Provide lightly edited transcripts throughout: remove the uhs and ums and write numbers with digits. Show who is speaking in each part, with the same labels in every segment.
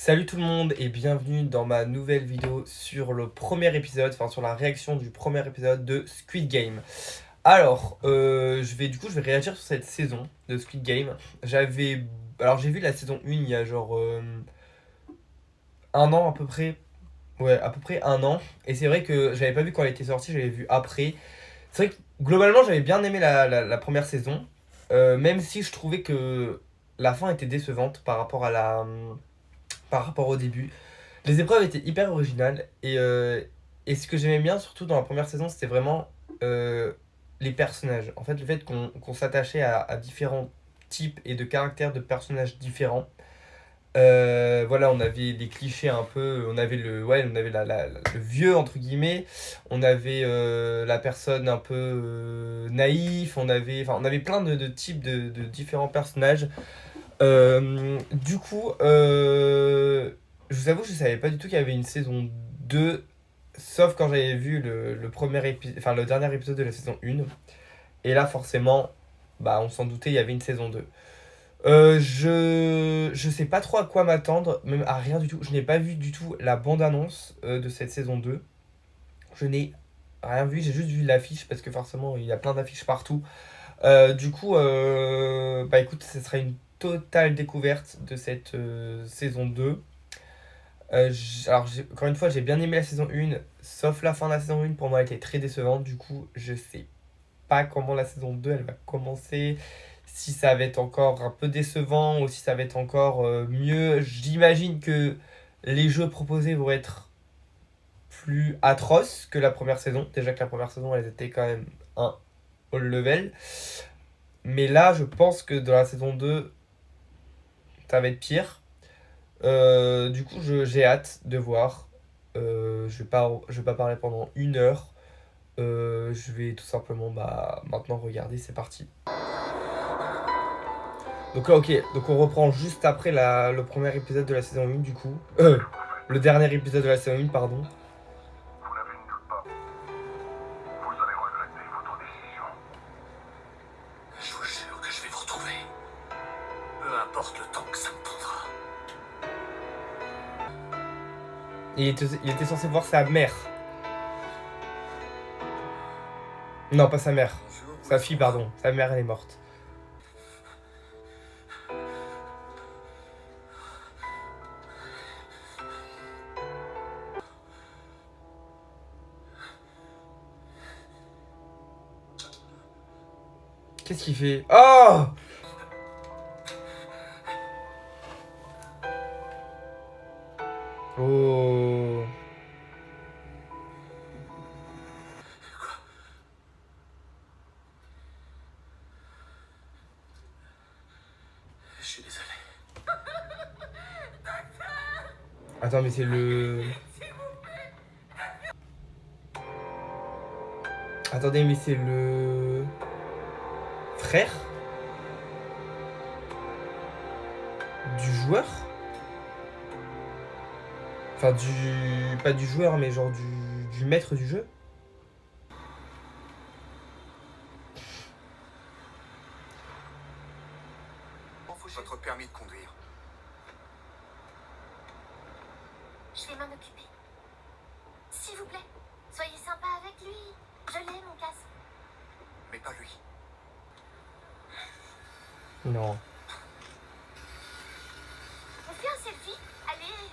Speaker 1: Salut tout le monde et bienvenue dans ma nouvelle vidéo sur le premier épisode, enfin sur la réaction du premier épisode de Squid Game. Alors, je vais réagir sur cette saison de Squid Game. J'ai vu la saison 1 il y a genre un an à peu près. Ouais, à peu près un an. Et c'est vrai que j'avais pas vu quand elle était sortie, j'avais vu après. C'est vrai que globalement j'avais bien aimé la première saison. Même si je trouvais que la fin était décevante par rapport au début. Les épreuves étaient hyper originales et ce que j'aimais bien surtout dans la première saison c'était vraiment euh, les personnages. En fait le fait qu'on s'attachait à différents types et de caractères de personnages différents. Voilà, on avait des clichés un peu, on avait le vieux entre guillemets, on avait la personne un peu naïf, on avait plein de types de différents personnages. Je vous avoue, je savais pas du tout qu'il y avait une saison 2 sauf quand j'avais vu le dernier épisode de la saison 1. Et là, forcément, bah, on s'en doutait, il y avait une saison 2. Je sais pas trop à quoi m'attendre, même à rien du tout. Je n'ai pas vu du tout la bande-annonce de cette saison 2. Je n'ai rien vu, j'ai juste vu l'affiche parce que forcément, il y a plein d'affiches partout. Bah écoute, ce sera une totale découverte de cette saison 2. Encore une fois, j'ai bien aimé la saison 1, sauf la fin de la saison 1, pour moi, elle était très décevante. Du coup, je sais pas comment la saison 2 elle va commencer. Si ça va être encore un peu décevant ou si ça va être encore mieux. J'imagine que les jeux proposés vont être plus atroces que la première saison. Déjà que la première saison, elles étaient quand même un haut level. Mais là, je pense que dans la saison 2 ça va être pire. J'ai hâte de voir. Je vais pas parler pendant une heure. Je vais tout simplement maintenant regarder, c'est parti. Donc là, ok, donc on reprend juste après le premier épisode de la saison 1 du coup. Le dernier épisode de la saison 1, pardon.
Speaker 2: Vous n'avez une doute pas. Vous allez regretter votre décision.
Speaker 3: Je vous jure que je vais vous retrouver. Peu importe le temps que ça me prendra.
Speaker 1: Il était censé voir sa mère. Non, pas sa mère. Sa fille, pardon. Sa mère, elle est morte. Qu'est-ce qu'il fait? Oh! Oh!
Speaker 3: Je suis désolé.
Speaker 1: Attends, mais c'est le... Attendez, mais c'est le... frère? Du joueur? Enfin, du... Pas du joueur, mais genre du maître du jeu?
Speaker 2: Votre permis de conduire.
Speaker 4: Je vais m'en occuper. S'il vous plaît, soyez sympa avec lui. Je l'ai, mon casque.
Speaker 2: Mais pas lui.
Speaker 1: Non.
Speaker 4: On fait un selfie? Allez.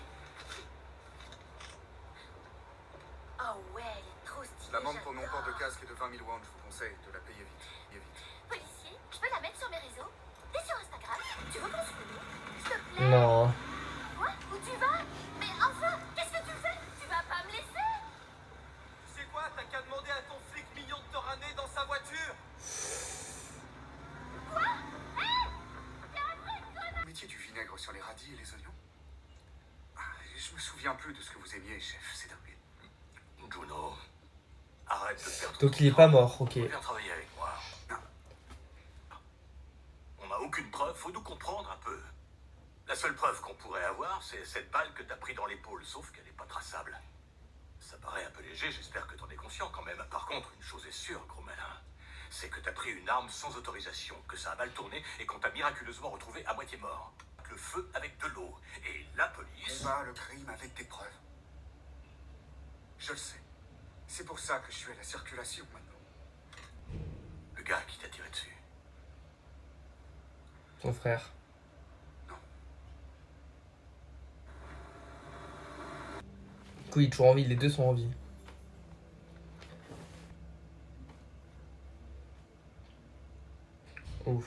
Speaker 4: Oh ouais, elle est trop stylée.
Speaker 2: L'amende pour non-port de
Speaker 4: j'adore.
Speaker 2: casque est de 20 000 won. Je vous conseille de la payer vite. Payer vite.
Speaker 4: Policier, je peux la mettre sur mes réseaux? T'es sur Instagram? Tu veux qu'on se connaisse? S'il te plaît.
Speaker 1: Non.
Speaker 4: Quoi? Où tu vas? Mais enfin, qu'est-ce que tu fais? Tu vas pas me laisser?
Speaker 5: Tu sais quoi? T'as qu'à demander à ton flic mignon de te ramener dans sa voiture.
Speaker 2: Vous mettiez du vinaigre sur les radis et les oignons? Je me souviens plus de ce que vous aimiez, chef. C'est dingue.
Speaker 3: Juno, arrête de perdre.
Speaker 1: Donc il est pas mort, ok.
Speaker 3: Viens travailler avec moi. On n'a aucune preuve, faut nous comprendre un peu. La seule preuve qu'on pourrait avoir, c'est cette balle que t'as pris dans l'épaule, sauf qu'elle n'est pas traçable. Ça paraît un peu léger, j'espère que t'en es conscient quand même. Par contre, une chose est sûre, gros malin, c'est que t'as pris une arme sans autorisation, que ça a mal tourné et qu'on t'a miraculeusement retrouvé à moitié mort. Le feu avec de l'eau. Et la police...
Speaker 2: On bat le crime avec des preuves. Je le sais. C'est pour ça que je suis à la circulation maintenant.
Speaker 3: Le gars qui t'a tiré dessus.
Speaker 1: Son frère. Du coup, il est toujours en vie, les deux sont en vie. Ouf.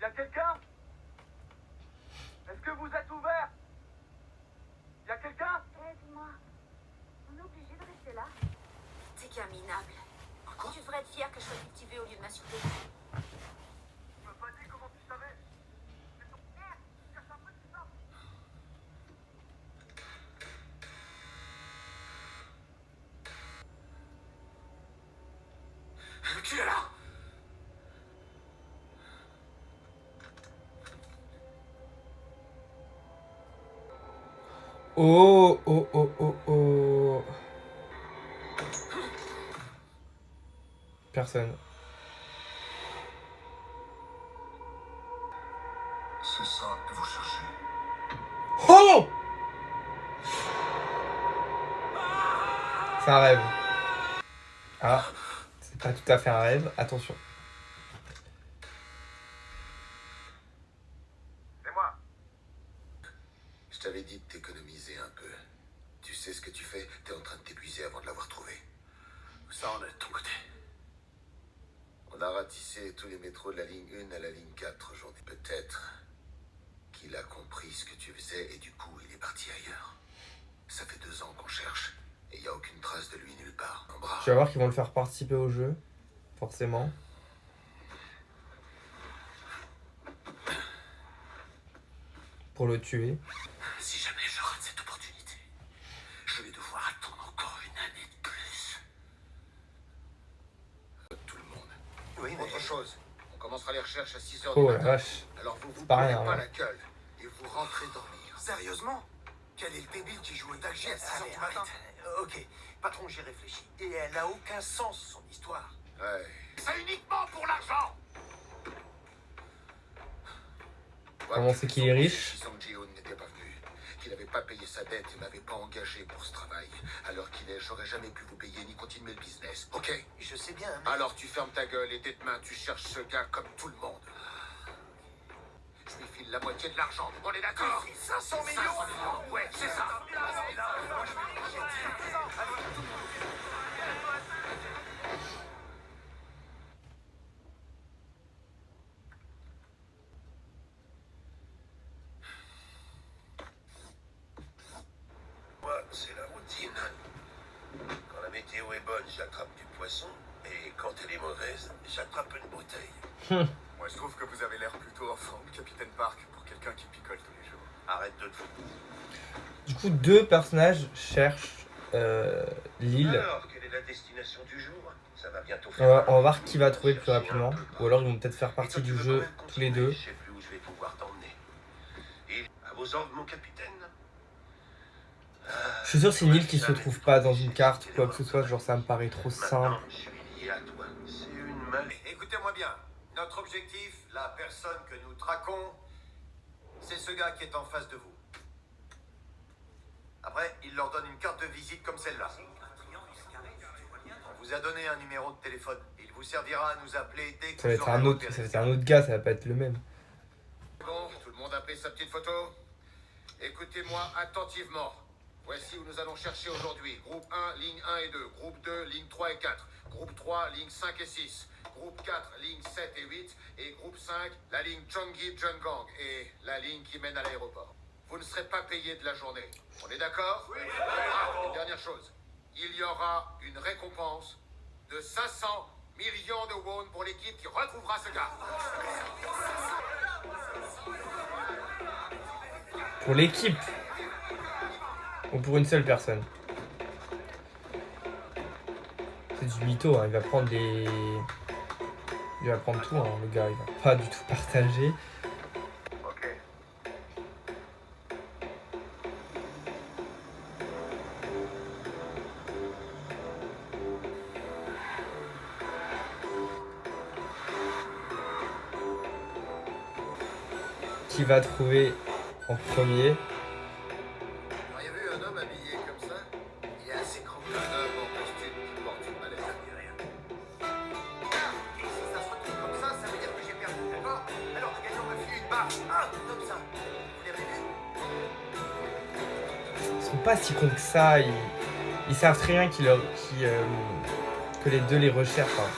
Speaker 5: Y'a quelqu'un? Est-ce que vous êtes ouvert? Y'a quelqu'un?
Speaker 4: Aide-moi. On est obligé de rester là. C'est qu'un minable. Tu devrais être fier que je sois cultivée au lieu de m'insulter.
Speaker 5: Tu m'as pas dit comment tu savais? C'est ton père. Cache un peu de ça.
Speaker 3: Qui est là?
Speaker 1: Oh, oh, oh, oh, oh. Personne.
Speaker 2: C'est ça que vous cherchez.
Speaker 1: Oh! C'est un rêve. Ah, c'est pas tout à fait un rêve. Attention.
Speaker 5: C'est moi.
Speaker 6: Je t'avais dit de t'économiser un peu. Tu sais ce que tu fais? T'es en train de t'épuiser avant de l'avoir trouvé.
Speaker 3: Ça en est de ton côté.
Speaker 6: On a ratissé tous les métros de la ligne 1 à la ligne 4 aujourd'hui. Peut-être qu'il a compris ce que tu faisais et du coup il est parti ailleurs. Ça fait 2 ans qu'on cherche et il n'y a aucune trace de lui nulle part. Un bras.
Speaker 1: Tu vas voir qu'ils vont le faire participer au jeu. Forcément. Pour le tuer.
Speaker 3: Si jamais je rate cette opportunité, je vais devoir attendre encore une année de plus.
Speaker 6: Tout le monde.
Speaker 3: Oui,
Speaker 6: Autre chose, on commencera les recherches à 6h
Speaker 1: Oh
Speaker 6: du
Speaker 1: la
Speaker 6: matin.
Speaker 1: vache.
Speaker 6: Alors vous vous
Speaker 1: pas
Speaker 6: prenez
Speaker 1: rien,
Speaker 6: pas
Speaker 1: hein.
Speaker 6: la gueule et vous rentrez dormir.
Speaker 3: Sérieusement? Quel est le débile qui joue au tag à 6h du matin? Ok, patron, j'ai réfléchi. Et elle n'a aucun sens, son histoire.
Speaker 6: Ouais.
Speaker 3: C'est uniquement pour l'argent!
Speaker 1: Comment c'est qu'il est riche?
Speaker 6: Si Song Ji-hoon n'était pas venu, qu'il n'avait pas payé sa dette et m'avait pas engagé pour ce travail, alors qu'il est, j'aurais jamais pu vous payer ni continuer le business, ok?
Speaker 3: Je sais bien, mais...
Speaker 6: Alors tu fermes ta gueule et dès demain tu cherches ce gars comme tout le monde. Je lui file la moitié de l'argent, on est d'accord?
Speaker 3: 500 millions?
Speaker 6: 500 millions, ouais, c'est ça.
Speaker 3: Moi, c'est la routine. Quand la météo est bonne, j'attrape du poisson. Et quand elle est mauvaise, j'attrape une bouteille.
Speaker 2: Moi, je trouve que vous avez l'air plutôt en forme, Capitaine Park, pour quelqu'un qui picole tous les jours.
Speaker 3: Arrête de te foutre.
Speaker 1: Du coup, deux personnages cherchent l'île.
Speaker 3: Alors, quelle est la destination du jour? Ça va bientôt
Speaker 1: On va voir qui va trouver le plus rapidement. Ou alors ils vont peut-être faire partie du jeu tous les deux.
Speaker 3: Je sais plus où je vais pouvoir t'emmener. Et à vos ordres, mon capitaine.
Speaker 1: Je suis sûr que c'est une île qui se trouve pas dans une carte ou quoi que ce soit. Genre ça me paraît trop simple.
Speaker 3: Maintenant, je suis lié à toi. C'est une main.
Speaker 5: Écoutez-moi bien. Notre objectif, la personne que nous traquons, c'est ce gars qui est en face de vous. Après, il leur donne une carte de visite comme celle-là. On vous a donné un numéro de téléphone. Il vous servira à nous appeler dès que
Speaker 1: Ça va
Speaker 5: vous
Speaker 1: être
Speaker 5: aurez
Speaker 1: un autre,
Speaker 5: repéré
Speaker 1: ça va être
Speaker 5: ce
Speaker 1: un
Speaker 5: gars.
Speaker 1: autre gars, ça va pas être le même.
Speaker 6: Bon, tout le monde a pris sa petite photo? Écoutez-moi attentivement. Voici où nous allons chercher aujourd'hui. Groupe 1, ligne 1 et 2. Groupe 2, ligne 3 et 4. Groupe 3, ligne 5 et 6. Groupe 4, ligne 7 et 8. Et groupe 5, la ligne Cheonggi-Jungang. Et la ligne qui mène à l'aéroport. Vous ne serez pas payé de la journée. On est d'accord? Oui. Ah, une dernière chose. Il y aura une récompense de 500 millions de won pour l'équipe qui retrouvera ce gars.
Speaker 1: Pour l'équipe. Ou pour une seule personne. C'est du mytho, hein. Il va prendre les... Il va prendre tout, hein, le gars. Il va pas du tout partager.
Speaker 6: Ok.
Speaker 1: Qui va trouver en premier?
Speaker 6: Vous auriez vu un homme habillé comme ça? Il est assez grand. Un homme en costume qui porte une mallette, ça ne dit rien. Et si ça se retrouve comme ça veut dire que j'ai perdu, d'accord? Alors le gagnant me file une barre. Ah, comme ça. Vous l'avez vu?
Speaker 1: Ils sont pas si cons que ça. Ils savent très bien que les deux les recherchent. Hein.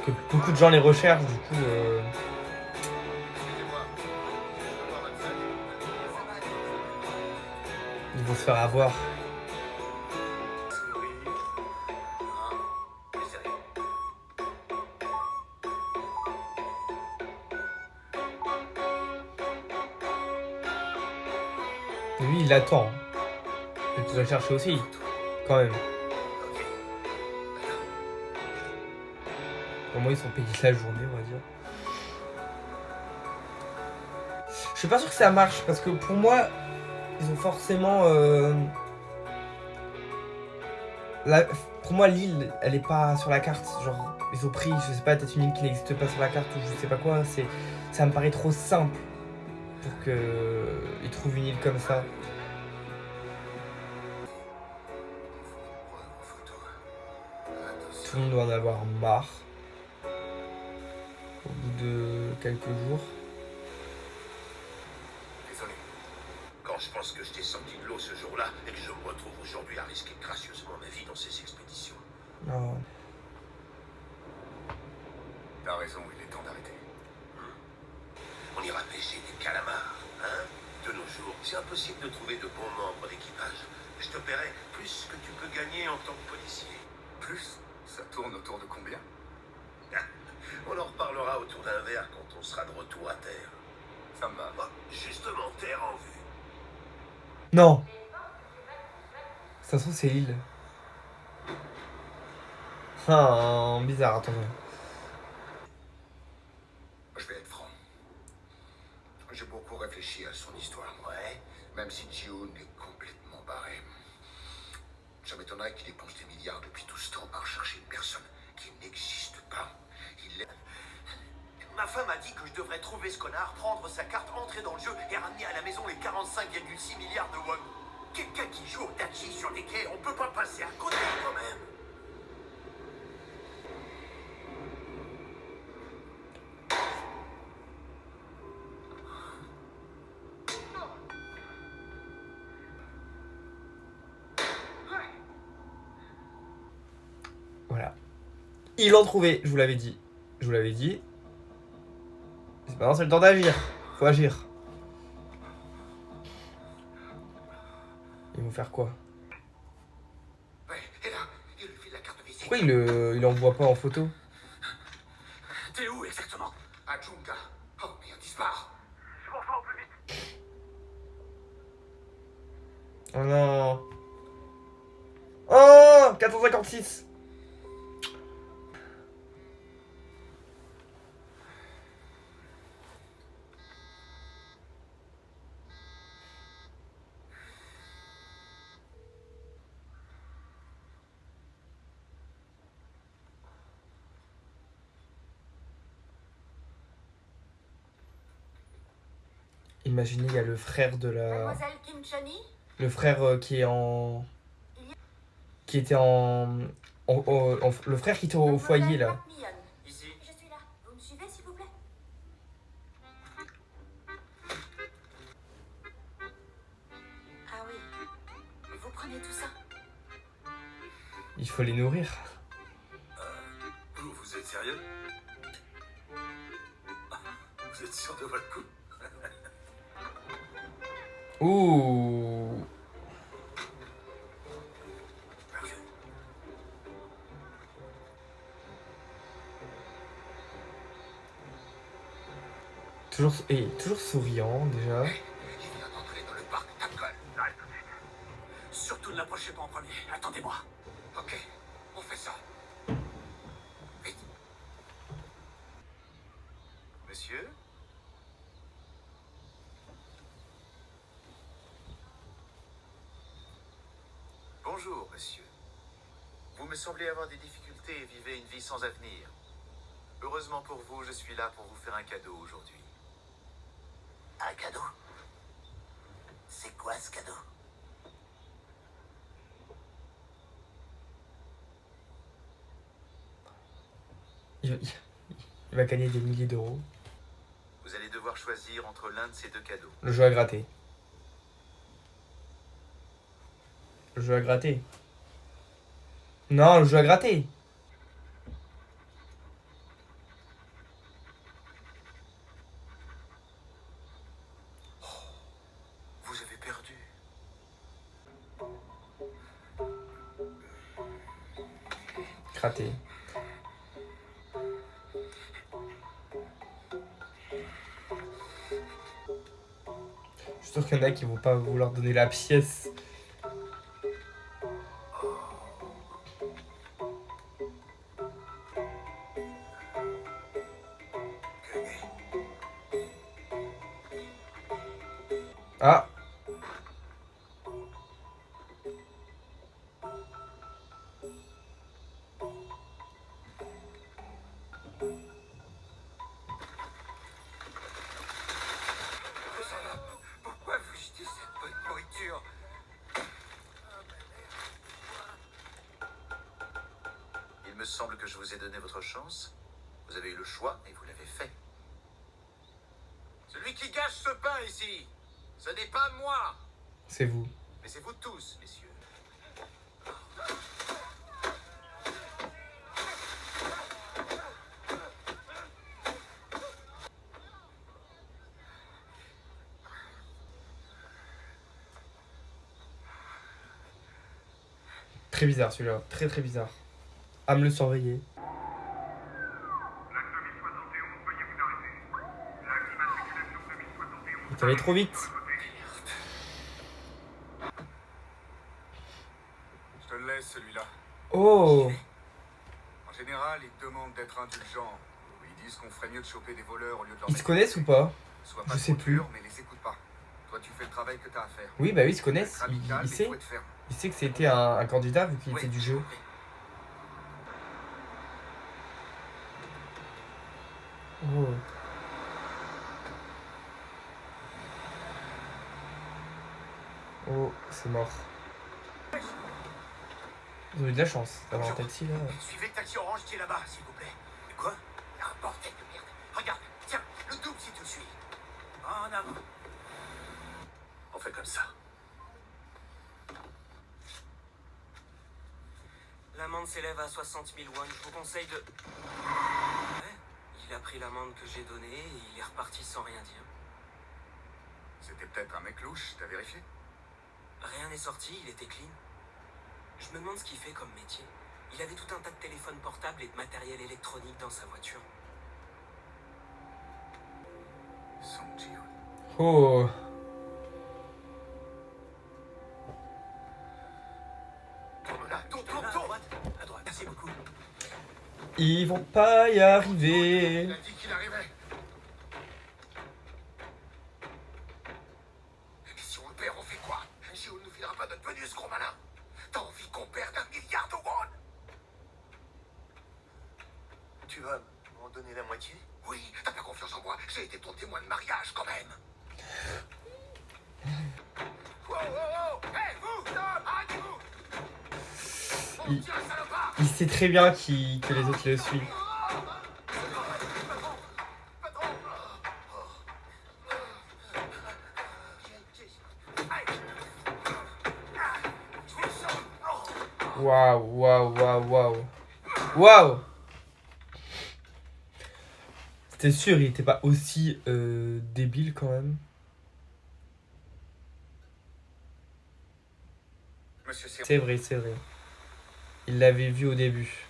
Speaker 1: Que beaucoup de gens les recherchent, du coup...
Speaker 6: Excusez-moi. Je peux voir votre sac.
Speaker 1: Ils vont se faire avoir.
Speaker 6: Souris. Ah, mais c'est rien.
Speaker 1: Et lui, il l'attend. Il pourrait chercher aussi, quand même.
Speaker 6: Ok.
Speaker 1: Au moins, ils sont payés la journée, on va dire. Je suis pas sûr que ça marche, parce que pour moi, ils ont forcément... Pour moi, l'île, elle est pas sur la carte. Genre, ils ont pris, je sais pas, peut-être une île qui n'existe pas sur la carte, ou je sais pas quoi. Ça me paraît trop simple pour qu'ils trouvent une île comme ça. Tout le monde doit en avoir marre. Au bout de quelques jours.
Speaker 6: Désolé. Quand je pense que je t'ai sorti de l'eau ce jour-là et que je me retrouve aujourd'hui à risquer gracieusement ma vie dans ces expéditions.
Speaker 1: Oh.
Speaker 6: T'as raison, il est temps d'arrêter. On ira pêcher des calamars, hein? De nos jours, c'est impossible de trouver de bons membres d'équipage. Je te paierai plus que tu peux gagner en tant que policier.
Speaker 2: Plus? Ça tourne autour de combien?
Speaker 6: On en reparlera autour d'un verre quand on sera de retour à terre.
Speaker 2: Ça me va.
Speaker 6: Bah, justement, terre en vue.
Speaker 1: Non. De toute façon, c'est l'île. Ah, bizarre, attends.
Speaker 6: Je vais être franc. J'ai beaucoup réfléchi à son histoire. Ouais. Même si Ji-hoon est complètement barré. Ça m'étonnerait qu'il dépense des milliards depuis tout ce temps à rechercher une personne qui n'existe pas. Ma femme a dit que je devrais trouver ce connard, prendre sa carte, entrer dans le jeu et ramener à la maison les 45,6 milliards de won. Quelqu'un qui joue au tachi sur les quais, on peut pas passer à côté quand même.
Speaker 1: Voilà. Ils l'ont trouvé, je vous l'avais dit. Je vous l'avais dit. Maintenant, c'est le temps d'agir. Faut agir. Ils vont faire quoi?
Speaker 6: Ouais, et là, il lui file la carte de visite.
Speaker 1: Pourquoi il envoie pas en photo?
Speaker 6: T'es où exactement? À Junga. Oh, mais il disparaît. Je m'en vais au plus vite.
Speaker 1: Oh non. Oh 456. Imaginez, il y a le frère de la...
Speaker 4: Mademoiselle Kim Choni?
Speaker 1: Le frère qui est en... Qui était le frère qui était au foyer, là.
Speaker 4: Ici. Je suis là. Vous me suivez, s'il vous plaît? Ah oui. Vous prenez tout ça?
Speaker 1: Il faut les nourrir.
Speaker 3: Vous êtes sérieux? Vous êtes sûr de votre coup?
Speaker 1: Ouh.
Speaker 3: Parfait.
Speaker 1: Toujours souriant, déjà.
Speaker 6: Il vient d'entrer dans le parc Tapcon. J'arrive tout de suite.
Speaker 3: Présentez-moi.
Speaker 6: Ok, on fait ça. Vite. Monsieur? Bonjour, monsieur. Vous me semblez avoir des difficultés et vivez une vie sans avenir. Heureusement pour vous, je suis là pour vous faire un cadeau aujourd'hui.
Speaker 3: Un cadeau? C'est quoi ce cadeau?
Speaker 1: Il va gagner des milliers d'euros.
Speaker 6: Vous allez devoir choisir entre l'un de ces deux cadeaux.
Speaker 1: Le jeu à gratter. Le jeu à gratter. Non, le jeu à gratter.
Speaker 6: Vous avez perdu.
Speaker 1: Gratter. Je suis sûr qu'il y en a qui vont pas vouloir donner la pièce. Ah.
Speaker 6: Pourquoi vous jetez cette bonne nourriture? Il me semble que je vous ai donné votre chance. Vous avez eu le choix et vous l'avez fait. Celui qui gâche ce pain ici, ce n'est pas moi,
Speaker 1: C'est vous.
Speaker 6: mais c'est vous tous, messieurs.
Speaker 1: Très bizarre celui-là. Très très bizarre. À me le surveiller. Il est allé trop vite.
Speaker 2: Je te le laisse, celui-là.
Speaker 1: Oh.
Speaker 2: En général, ils te demandent d'être indulgent. Ils disent qu'on ferait mieux de choper des voleurs au lieu de leur
Speaker 1: Ils se
Speaker 2: mettre-
Speaker 1: connaissent ou pas?
Speaker 2: Sois
Speaker 1: Je
Speaker 2: pas
Speaker 1: sais
Speaker 2: trop
Speaker 1: plus.
Speaker 2: dur, mais les écoute pas. Toi, tu fais le travail que t'as à faire.
Speaker 1: Oui, bah oui, ils se connaissent.
Speaker 2: Être amical,
Speaker 1: Il
Speaker 2: mais
Speaker 1: sait.
Speaker 2: faut être ferme.
Speaker 1: Il sait que c'était un candidat vu qu'il était du jeu. Oh. Oh, c'est mort. Ils ont eu de la chance d'avoir un taxi là.
Speaker 3: Suivez le taxi orange qui est là-bas, s'il vous plaît. Quoi? Un bordel de merde. Regarde, tiens, le double si tu le suis. En avant. On fait comme ça.
Speaker 7: L'amende s'élève à 60 000 won. Je vous conseille de... Ouais, il a pris l'amende que j'ai donnée et il est reparti sans rien dire.
Speaker 2: C'était peut-être un mec louche, t'as vérifié?
Speaker 7: Rien n'est sorti, il était clean. Je me demande ce qu'il fait comme métier. Il avait tout un tas de téléphones portables et de matériel électronique dans sa voiture.
Speaker 2: Song Ji-hoon.
Speaker 1: Oh.
Speaker 3: Tourne là, tourne, tourne, tourne. À droite, merci beaucoup.
Speaker 1: Ils vont pas y arriver.
Speaker 6: Il a dit qu'il arrivait.
Speaker 3: Et si on le perd, on fait quoi? Ji-hoon nous filera pas notre bonus, gros malin. T'as envie qu'on perde 1 milliard de won?
Speaker 5: Tu vas m'en donner la moitié?
Speaker 3: Oui, t'as pas confiance en moi. J'ai été ton témoin de mariage, quand même. Wow, wow, wow. Hé, vous, stop, arrêtez-vous.
Speaker 1: Il-
Speaker 3: Tiens, salopard.
Speaker 1: Il sait très bien que les autres le suivent. Waouh, waouh, waouh, waouh. Waouh. C'était sûr, il était pas aussi débile quand même.
Speaker 2: Monsieur Sir,
Speaker 1: C'est vrai, c'est vrai. Il l'avait vu au début.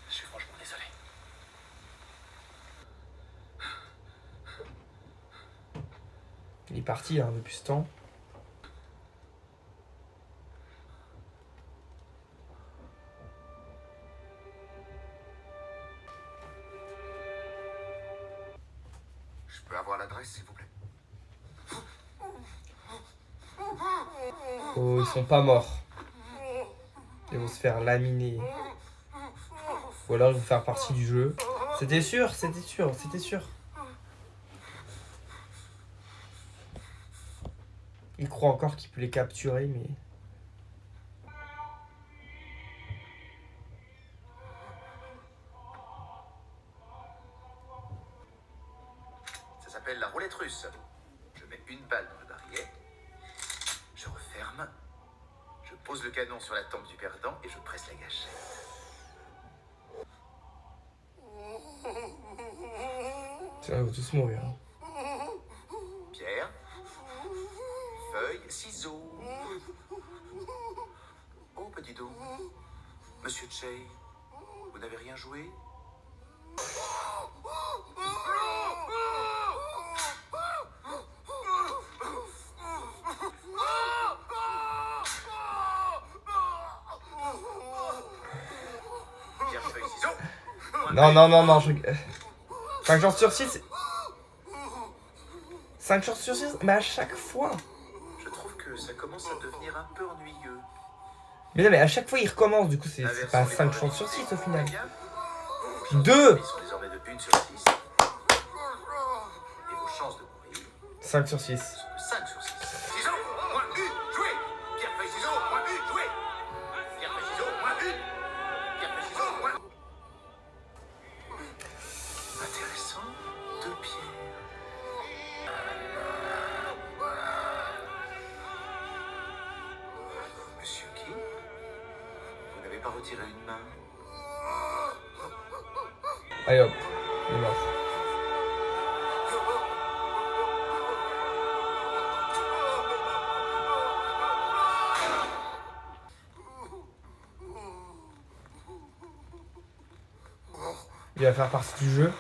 Speaker 3: Je suis franchement désolé.
Speaker 1: Il est parti hein, depuis ce temps.
Speaker 2: Je peux avoir l'adresse, s'il vous plaît?
Speaker 1: Oh, ils sont pas morts. Ils vont se faire laminer. Ou alors ils vont faire partie du jeu. C'était sûr, c'était sûr, c'était sûr. Il croit encore qu'il peut les capturer, mais...
Speaker 5: Ça s'appelle la roulette russe. Je mets une balle dans le barillet. Je referme. Je pose le canon sur la tempe du perdant et je presse la gâchette.
Speaker 1: Tiens, ils vont tous mourir. Hein.
Speaker 5: Pierre. Feuille, ciseaux. Oh, petit dos. Monsieur Che, vous n'avez rien joué? Pierre, feuille, ciseaux.
Speaker 1: Non, non, non, non, je... 5 chances sur 6. 5 chances sur 6, mais à chaque fois.
Speaker 5: Je trouve que ça commence à devenir un peu ennuyeux.
Speaker 1: Mais non, mais à chaque fois il recommence, du coup c'est pas 5 chances sur 6 au final. 2.
Speaker 5: Ils sont désormais de 1 sur 6. Et vos chances de mourir
Speaker 1: 5 sur 6.
Speaker 5: sont de 5 sur 6. Ciseaux, moins 1, jouez. Pierre, feuille, ciseaux, moins 1, jouez. Pierre, feuille, ciseaux, moins 1. Pierre, feuille, ciseaux, moins 1. Intéressant. 2 pierres. Monsieur King, vous n'avez pas retiré une main?
Speaker 1: Allez hop, il est mort. Il va faire partie du jeu.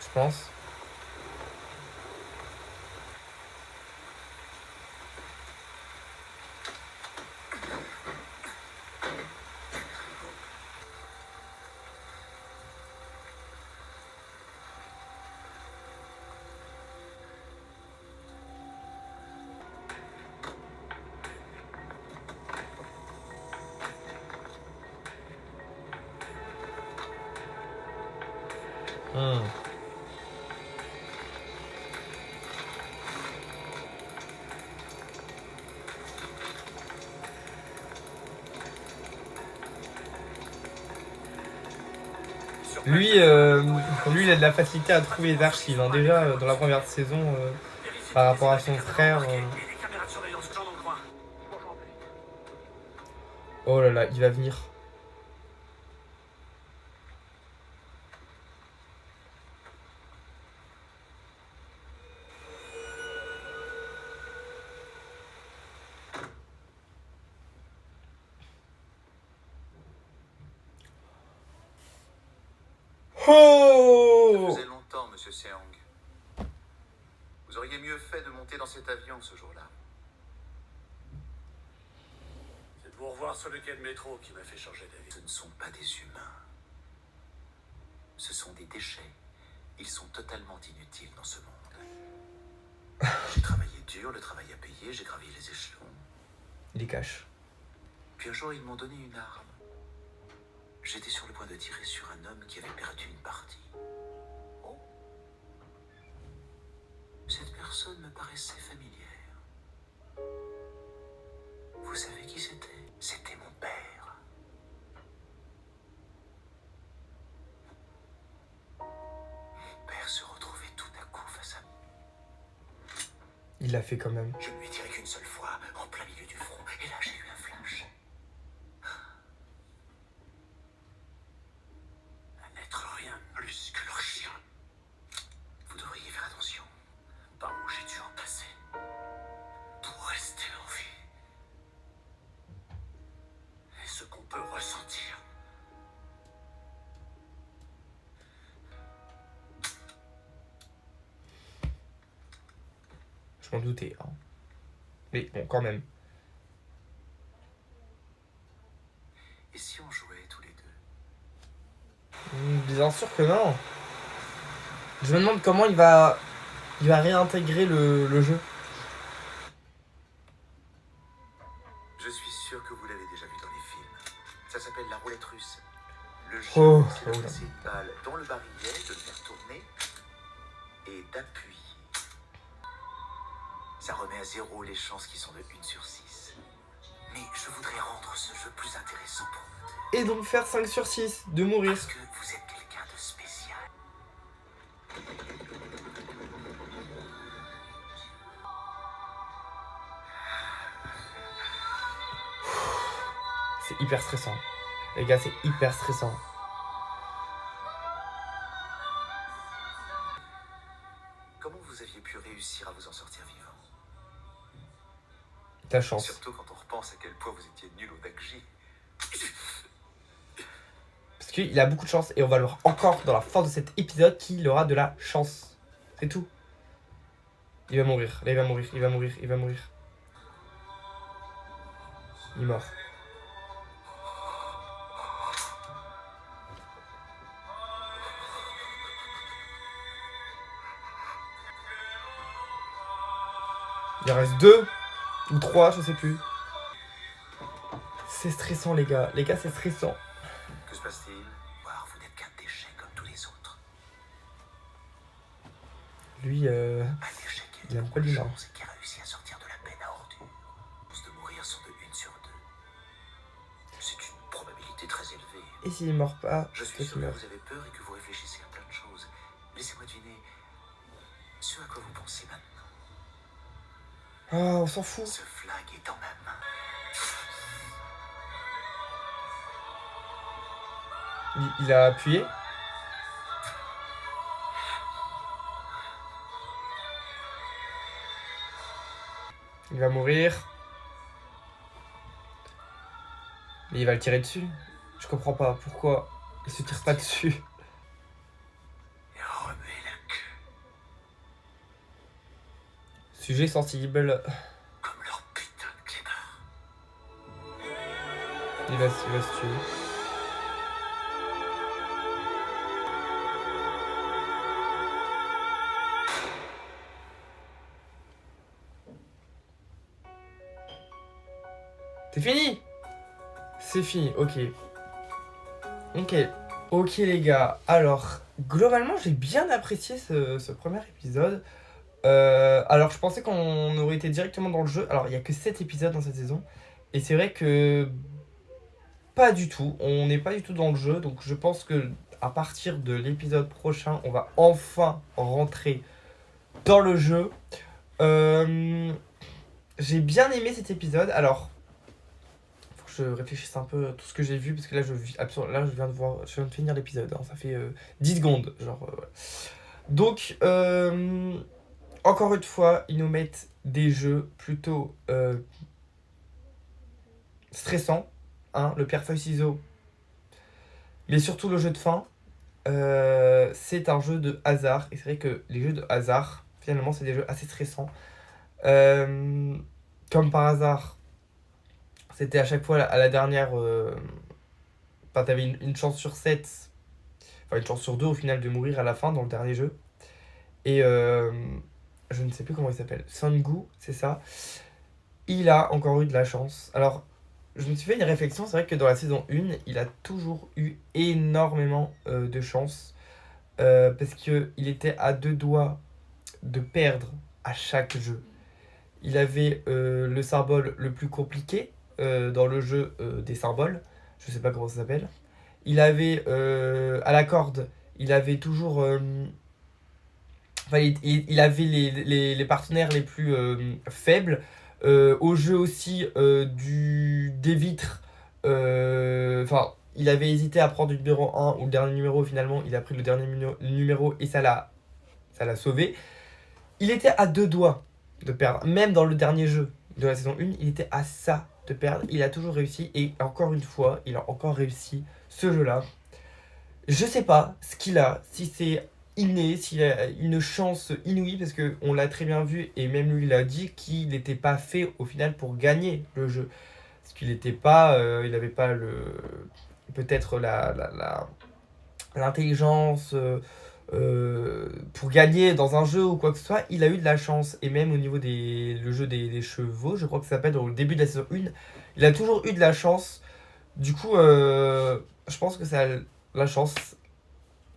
Speaker 1: Je pense. Lui, il a de la facilité à trouver les archives. Hein. Déjà, dans la première saison, par rapport à son frère... Oh là là, il va venir. Oh!
Speaker 5: Ça faisait longtemps, monsieur Seong. Vous auriez mieux fait de monter dans cet avion ce jour-là.
Speaker 3: C'est pour voir sur le quai de métro qui m'a fait changer d'avis.
Speaker 5: Ce ne sont pas des humains. Ce sont des déchets. Ils sont totalement inutiles dans ce monde. J'ai travaillé dur, le travail à payer, j'ai gravi les échelons.
Speaker 1: Il les cache.
Speaker 5: Puis un jour, ils m'ont donné une arme. J'étais sur le point de tirer sur un homme qui avait perdu une partie. Oh. Cette personne me paraissait familière. Vous savez qui c'était? C'était mon père. Mon père se retrouvait tout à coup face à moi.
Speaker 1: Il l'a fait quand même.
Speaker 5: Je ne lui ai tiré qu'une seule fois, en plein milieu du front, et là j'ai eu un flash. Un être rien de plus que leur chien. Vous devriez faire attention. Par où j'ai dû en passer pour rester en vie. Et ce qu'on peut ressentir.
Speaker 1: Je m'en doutais. Hein. Mais bon, quand même.
Speaker 5: Et si on jouait tous les deux?
Speaker 1: Bien sûr que non. Je me demande comment il va réintégrer le jeu.
Speaker 5: Je suis sûr que vous l'avez déjà vu dans les films. Ça s'appelle la roulette russe. Le jeu,
Speaker 1: Oh,
Speaker 5: c'est de
Speaker 1: oh là.
Speaker 5: placer une balle dans le barillet, de le faire tourner et d'appuyer. Ça remet à zéro les chances qui sont de 1 sur 6. Mais je voudrais rendre ce jeu plus intéressant pour vous.
Speaker 1: Et donc faire 5 sur 6, de mourir.
Speaker 5: Parce que vous êtes quelqu'un de spécial.
Speaker 1: C'est hyper stressant. Les gars, c'est hyper stressant.
Speaker 5: Comment vous aviez pu réussir à vous en sortir vivant?
Speaker 1: Ta chance.
Speaker 5: Surtout quand on repense à quel point vous étiez nul au Dakji.
Speaker 1: Parce qu'il a beaucoup de chance et on va le voir encore dans la fin de cet épisode qu'il aura de la chance. C'est tout. Il va mourir. Là, il va mourir. Il va mourir. Il va mourir. Il est mort. Il en reste 2 ou 3, je sais plus. C'est stressant, les gars. Les gars, c'est stressant.
Speaker 5: Que se passe-t-il? Voir, vous n'êtes qu'un déchet comme tous les autres.
Speaker 1: Lui,
Speaker 5: Un déchet qui
Speaker 1: il
Speaker 5: a
Speaker 1: aime
Speaker 5: de
Speaker 1: pas l'humain.
Speaker 5: chance et qui a réussi à sortir de la peine à ordure. Les chances de mourir sont de 1 sur 2. C'est une probabilité très élevée.
Speaker 1: Et s'il meurt pas,
Speaker 5: Je
Speaker 1: c'est
Speaker 5: suis
Speaker 1: toi
Speaker 5: sûr
Speaker 1: qui
Speaker 5: que
Speaker 1: meurs.
Speaker 5: vous avez peur et que vous réfléchissez à plein de choses. Laissez-moi deviner ce à quoi vous pensez maintenant.
Speaker 1: Oh, on s'en fout.
Speaker 5: Ce flag est dans ma main.
Speaker 1: Il a appuyé. Il va mourir. Mais il va le tirer dessus. Je comprends pas pourquoi il se tire pas dessus.
Speaker 5: Et remuez la queue
Speaker 1: Sujet sensible.
Speaker 5: comme leur putain de clébard.
Speaker 1: Il va se tuer. C'est fini. C'est fini, ok. Ok. Ok les gars. Alors, globalement, j'ai bien apprécié ce premier épisode. Alors, je pensais qu'on aurait été directement dans le jeu. Alors, il n'y a que 7 épisodes dans cette saison. Et c'est vrai que... Pas du tout. On n'est pas du tout dans le jeu. Donc, je pense que à partir de l'épisode prochain, on va enfin rentrer dans le jeu. J'ai bien aimé cet épisode. Alors... je réfléchisse un peu à tout ce que j'ai vu parce que là je viens de finir l'épisode, hein, ça fait 10 secondes genre ouais. Donc encore une fois ils nous mettent des jeux plutôt stressants, hein, le pierre feuille ciseaux, mais surtout le jeu de fin. C'est un jeu de hasard et c'est vrai que les jeux de hasard finalement c'est des jeux assez stressants, comme par hasard. C'était à chaque fois à la dernière... Enfin, t'avais une chance sur 7, enfin une chance sur 2 au final de mourir à la fin dans le dernier jeu. Et je ne sais plus comment il s'appelle. Sangu, c'est ça. Il a encore eu de la chance. Alors, je me suis fait une réflexion. C'est vrai que dans la saison 1, il a toujours eu énormément de chance. Parce qu'il était à 2 doigts de perdre à chaque jeu. Il avait le sarbol le plus compliqué dans le jeu des sarbols, je sais pas comment ça s'appelle. Il avait à la corde, il avait toujours enfin, il avait les partenaires les plus faibles. Au jeu aussi des vitres, enfin il avait hésité à prendre le numéro 1 ou le dernier numéro. Finalement il a pris le dernier numéro et ça l'a sauvé. Il était à 2 doigts de perdre, même dans le dernier jeu de la saison 1, il était à ça de perdre. Il a toujours réussi et encore une fois, il a encore réussi ce jeu-là. Je sais pas ce qu'il a, si c'est inné, s'il a une chance inouïe, parce qu'on l'a très bien vu et même lui il a dit qu'il n'était pas fait au final pour gagner le jeu. Parce qu'il n'était pas, il n'avait pas peut-être l'intelligence pour gagner dans un jeu ou quoi que ce soit, il a eu de la chance. Et même au niveau le jeu des chevaux, je crois que ça s'appelle au début de la saison 1, il a toujours eu de la chance. Du coup, je pense que ça, la chance,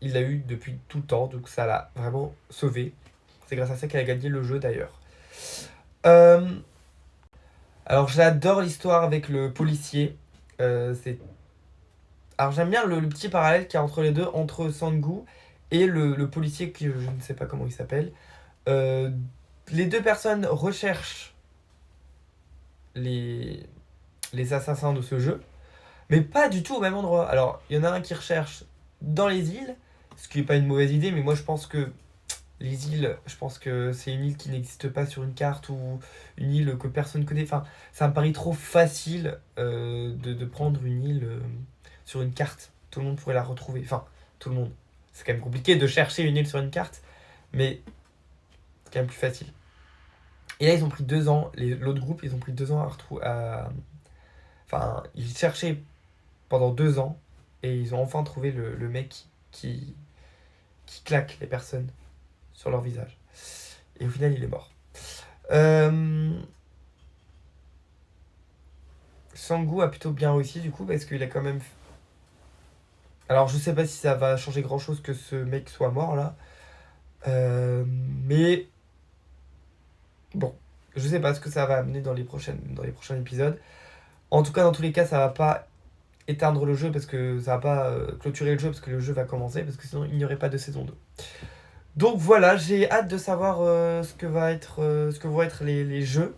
Speaker 1: il l'a eu depuis tout le temps, donc ça l'a vraiment sauvé. C'est grâce à ça qu'elle a gagné le jeu d'ailleurs. Alors j'adore l'histoire avec le policier. Alors j'aime bien le petit parallèle qu'il y a entre les deux, entre Sang-Gu et le policier qui je ne sais pas comment il s'appelle. Les deux personnes recherchent les assassins de ce jeu, mais pas du tout au même endroit. Alors il y en a un qui recherche dans les îles, ce qui n'est pas une mauvaise idée, mais moi je pense que les îles, je pense que c'est une île qui n'existe pas sur une carte ou une île que personne connaît. Enfin, ça me paraît trop facile de prendre une île sur une carte. Tout le monde pourrait la retrouver. Enfin, tout le monde. C'est quand même compliqué de chercher une île sur une carte, mais c'est quand même plus facile. Et là, ils ont pris 2 ans. L'autre groupe, ils ont pris 2 ans à retrouver. Enfin, ils cherchaient pendant 2 ans et ils ont enfin trouvé le mec qui claque les personnes sur leur visage. Et au final, il est mort. Sang-Gu a plutôt bien réussi du coup parce qu'il a quand même... Alors je sais pas si ça va changer grand chose que ce mec soit mort là. Mais... Bon, je sais pas ce que ça va amener dans les prochains épisodes. En tout cas, dans tous les cas, ça va pas éteindre le jeu parce que ça va pas clôturer le jeu parce que le jeu va commencer parce que sinon il n'y aurait pas de saison 2. Donc voilà, j'ai hâte de savoir ce que vont être les jeux.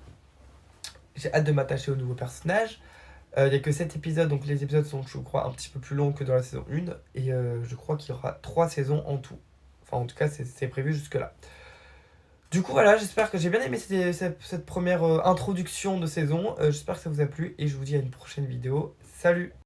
Speaker 1: J'ai hâte de m'attacher aux nouveaux personnages. Il n'y a que 7 épisodes, donc les épisodes sont, je crois, un petit peu plus longs que dans la saison 1. Et je crois qu'il y aura 3 saisons en tout. Enfin, en tout cas, c'est prévu jusque-là. Du coup, voilà, j'espère que j'ai bien aimé cette première introduction de saison. J'espère que ça vous a plu et je vous dis à une prochaine vidéo. Salut!